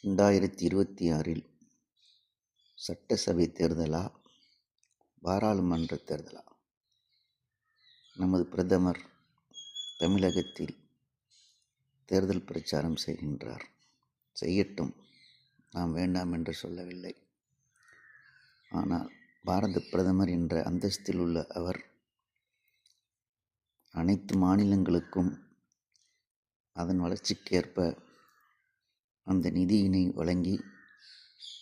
2026 சட்டசபை தேர்தலா, பாராளுமன்ற தேர்தலா? நமது பிரதமர் தமிழகத்தில் தேர்தல் பிரச்சாரம் செய்கின்றார். செய்யட்டும், நாம் வேண்டாம் என்று சொல்லவில்லை. ஆனால் பாரத பிரதமர் என்ற அந்தஸ்தில் உள்ள அவர் அனைத்து மாநிலங்களுக்கும் அதன் வளர்ச்சிக்கேற்ப அந்த நிதியினை வழங்கி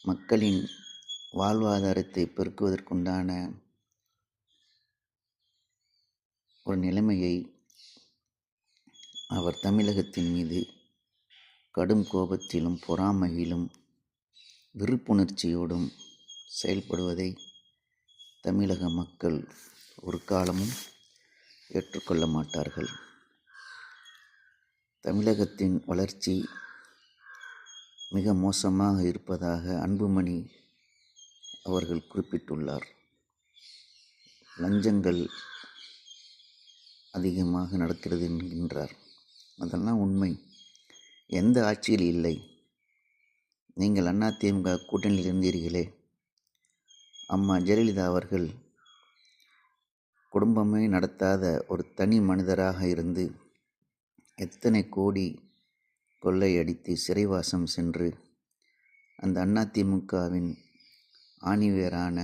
மக்களின் வாழ்வாதாரத்தை பெருக்குவதற்குண்டான ஒரு நிலைமையை அவர் தமிழகத்தின் மீது கடும் கோபத்திலும் பொறாமையிலும் விருப்புணர்ச்சியோடும் செயல்படுவதை தமிழக மக்கள் ஒரு காலமும் ஏற்றுக்கொள்ள மாட்டார்கள். தமிழகத்தின் வளர்ச்சி மிக மோசமாக இருப்பதாக அன்புமணி அவர்கள் குறிப்பிட்டுள்ளார். லஞ்சங்கள் அதிகமாக நடக்கிறது என்கின்றார். அதெல்லாம் உண்மை. எந்த ஆட்சியில் இல்லை? நீங்கள் அதிமுக கூட்டணியில் இருந்தீர்களே, அம்மா ஜெயலலிதா அவர்கள் குடும்பமே நடத்தாத ஒரு தனி மனிதராக இருந்து எத்தனை கோடி கொள்ளையடித்து சிறைவாசம் சென்று அந்த அதிமுகவின் ஆணிவேரான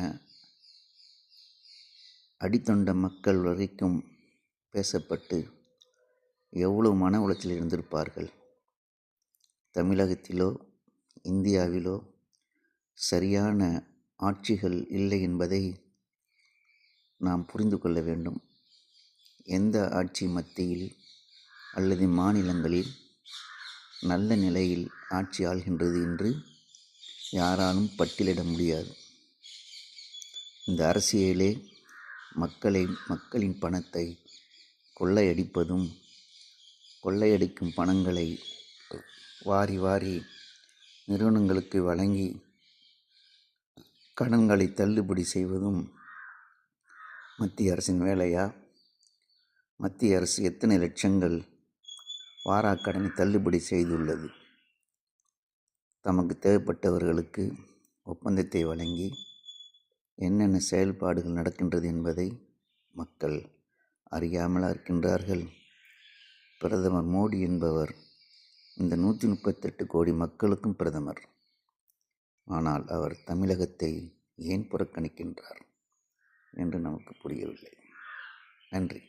அடித்தொண்ட மக்கள் வரைக்கும் பேசப்பட்டு எவ்வளவு மன உளைச்சல் இருந்திருப்பார்கள். தமிழகத்திலோ இந்தியாவிலோ சரியான ஆட்சிகள் இல்லை என்பதை நாம் புரிந்து கொள்ள வேண்டும். எந்த ஆட்சி மத்தியில் அல்லது மாநிலங்களில் நல்ல நிலையில் ஆட்சி ஆள்கின்றது என்று யாராலும் பட்டியலிட முடியாது. இந்த அரசியலே மக்களின் பணத்தை கொள்ளையடிப்பதும், கொள்ளையடிக்கும் பணங்களை வாரி வாரி நிறுவனங்களுக்கு வழங்கி கடன்களை தள்ளுபடி செய்வதும் மத்திய அரசின் வேலையா? மத்திய அரசு எத்தனை லட்சங்கள் வாராக்கடனை தள்ளுபடி செய்துள்ளது? தமக்கு தேவைப்பட்டவர்களுக்கு ஒப்பந்தத்தை வழங்கி என்னென்ன செயல்பாடுகள் நடக்கின்றது என்பதை மக்கள் அறியாமலா இருக்கின்றார்கள். பிரதமர் மோடி என்பவர் இந்த 138 கோடி மக்களுக்கும் பிரதமர். ஆனால் அவர் தமிழகத்தை ஏன் புறக்கணிக்கின்றார் என்று நமக்கு புரியவில்லை. நன்றி.